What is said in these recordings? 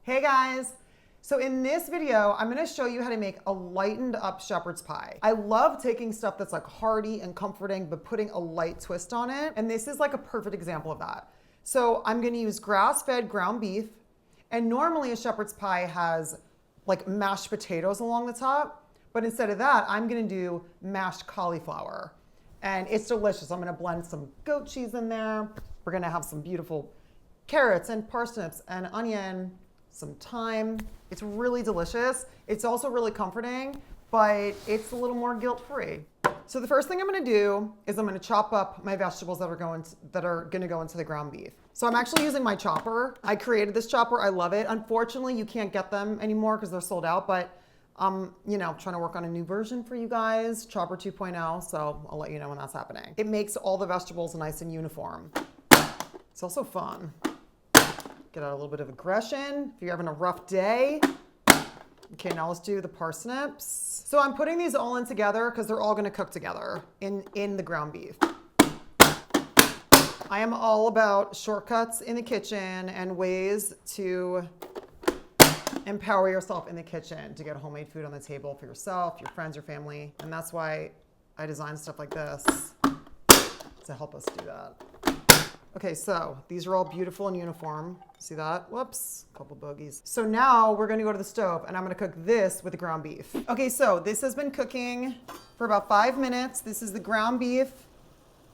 Hey guys! So in this video, I'm gonna show you how to make a lightened up shepherd's pie. I love taking stuff that's like hearty and comforting, but putting a light twist on it. And this is like a perfect example of that. So I'm gonna use grass-fed ground beef. And normally a shepherd's pie has like mashed potatoes along the top, but instead of that, I'm gonna do mashed cauliflower. And it's delicious. I'm gonna blend some goat cheese in there. We're gonna have some beautiful carrots and parsnips and onion, some thyme. It's really delicious. It's also really comforting, but it's a little more guilt-free. So the first thing I'm gonna do is I'm gonna chop up my vegetables that are gonna go into the ground beef. So I'm actually using my chopper. I created this chopper, I love it. Unfortunately, you can't get them anymore because they're sold out, but I'm, trying to work on a new version for you guys, Chopper 2.0, so I'll let you know when that's happening. It makes all the vegetables nice and uniform. It's also fun. Get out a little bit of aggression if you're having a rough day. Okay, now let's do the parsnips. So I'm putting these all in together because they're all gonna cook together in the ground beef. I am all about shortcuts in the kitchen and ways to empower yourself in the kitchen to get homemade food on the table for yourself, your friends, your family. And that's why I design stuff like this to help us do that. Okay, so these are all beautiful and uniform. See that? Whoops, a couple bogeys. So now we're gonna go to the stove and I'm gonna cook this with the ground beef. Okay, so this has been cooking for about 5 minutes. This is the ground beef,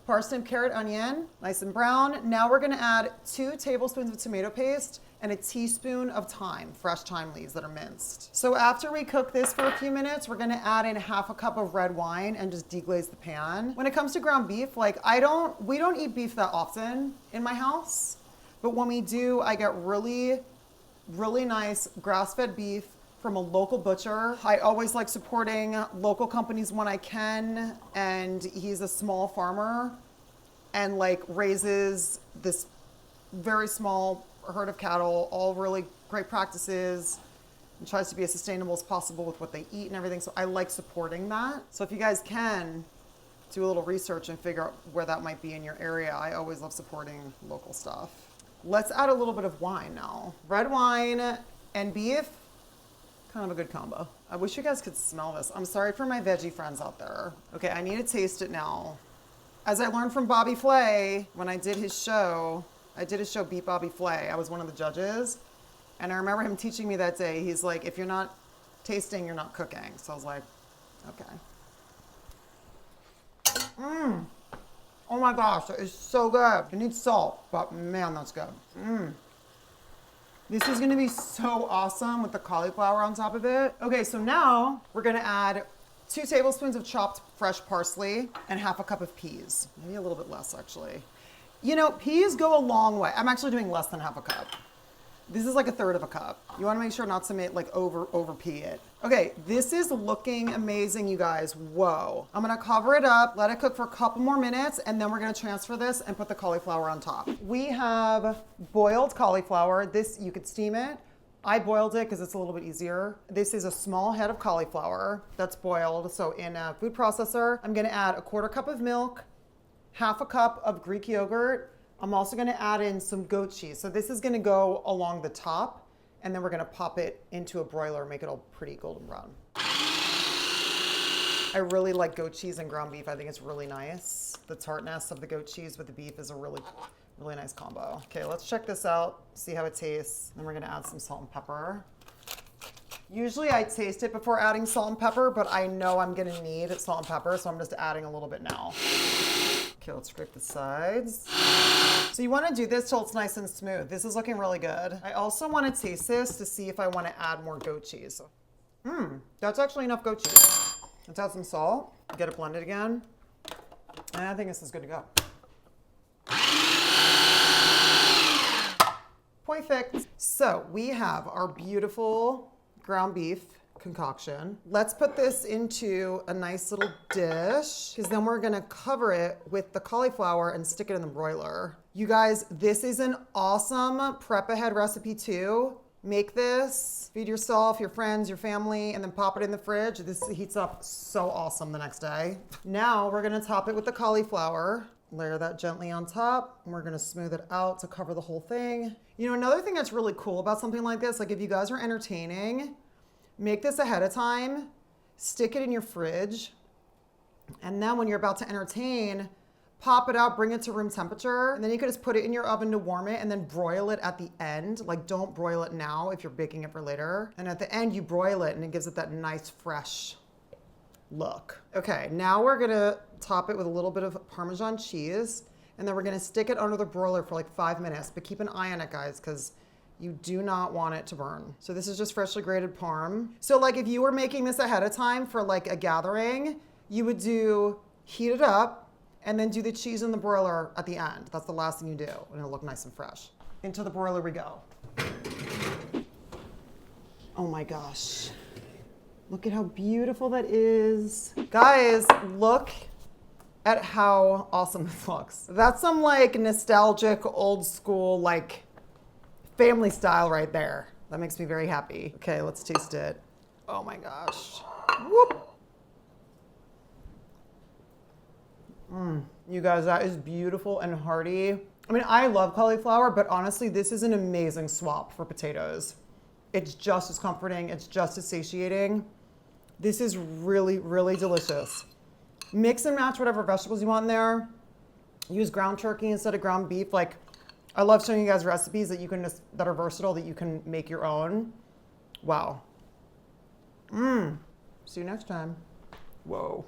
parsnip, carrot, onion, nice and brown. Now we're gonna add 2 tablespoons of tomato paste and a teaspoon of thyme, fresh thyme leaves that are minced. So after we cook this for a few minutes, we're gonna add in half a cup of red wine and just deglaze the pan. When it comes to ground beef, we don't eat beef that often in my house, but when we do, I get really, really nice grass-fed beef from a local butcher. I always like supporting local companies when I can, and he's a small farmer and raises this very small herd of cattle, all really great practices, and tries to be as sustainable as possible with what they eat and everything. So I like supporting that. So if you guys can do a little research and figure out where that might be in your area, I always love supporting local stuff. Let's add a little bit of wine now. Red wine and beef, kind of a good combo. I wish you guys could smell this. I'm sorry for my veggie friends out there. Okay, I need to taste it now. As I learned from Bobby Flay when I did his show, Beat Bobby Flay. I was one of the judges. And I remember him teaching me that day, he's like, if you're not tasting, you're not cooking. So I was like, okay. Oh my gosh, that is so good. It needs salt, but man, that's good. This is gonna be so awesome with the cauliflower on top of it. Okay, so now we're gonna add 2 tablespoons of chopped fresh parsley and half a cup of peas. Maybe a little bit less actually. Peas go a long way. I'm actually doing less than half a cup. This is like a third of a cup. You wanna make sure not to make over pea it. Okay, this is looking amazing, you guys. Whoa. I'm gonna cover it up, let it cook for a couple more minutes, and then we're gonna transfer this and put the cauliflower on top. We have boiled cauliflower. This, you could steam it. I boiled it because it's a little bit easier. This is a small head of cauliflower that's boiled. So in a food processor, I'm gonna add a 1/4 cup of milk, half a cup of Greek yogurt. I'm also gonna add in some goat cheese. So this is gonna go along the top, and then we're gonna pop it into a broiler, make it all pretty golden brown. I really like goat cheese and ground beef. I think it's really nice. The tartness of the goat cheese with the beef is a really, really nice combo. Okay, let's check this out, see how it tastes. Then we're gonna add some salt and pepper. Usually I taste it before adding salt and pepper, but I know I'm gonna need salt and pepper, so I'm just adding a little bit now. Okay, let's scrape the sides. So you wanna do this till it's nice and smooth. This is looking really good. I also wanna taste this to see if I wanna add more goat cheese. That's actually enough goat cheese. Let's add some salt, get it blended again. And I think this is good to go. Perfect. So we have our beautiful ground beef concoction. Let's put this into a nice little dish, because then we're gonna cover it with the cauliflower and stick it in the broiler. You guys, this is an awesome prep ahead recipe too. Make this, feed yourself, your friends, your family, and then pop it in the fridge. This heats up so awesome the next day. Now we're gonna top it with the cauliflower. Layer that gently on top, and we're gonna smooth it out to cover the whole thing. You know, another thing that's really cool about something like this, like if you guys are entertaining, make this ahead of time, stick it in your fridge, and then when you're about to entertain, pop it out, bring it to room temperature, and then you can just put it in your oven to warm it and then broil it at the end. Like don't broil it now if you're baking it for later. And at the end you broil it and it gives it that nice fresh look. Okay, now we're gonna top it with a little bit of Parmesan cheese, and then we're gonna stick it under the broiler for like 5 minutes, but keep an eye on it, guys, because you do not want it to burn. So this is just freshly grated parm. So like if you were making this ahead of time for like a gathering, you would heat it up and then do the cheese in the broiler at the end. That's the last thing you do, and it'll look nice and fresh. Into the broiler we go. Oh my gosh. Look at how beautiful that is. Guys, look at how awesome this looks. That's some like nostalgic, old school, like family style right there. That makes me very happy. Okay, let's taste it. Oh my gosh. Whoop. You guys, that is beautiful and hearty. I mean, I love cauliflower, but honestly, this is an amazing swap for potatoes. It's just as comforting. It's just as satiating. This is really, really delicious. Mix and match whatever vegetables you want in there. Use ground turkey instead of ground beef. Like, I love showing you guys recipes that you can just, that are versatile, that you can make your own. Wow. See you next time. Whoa.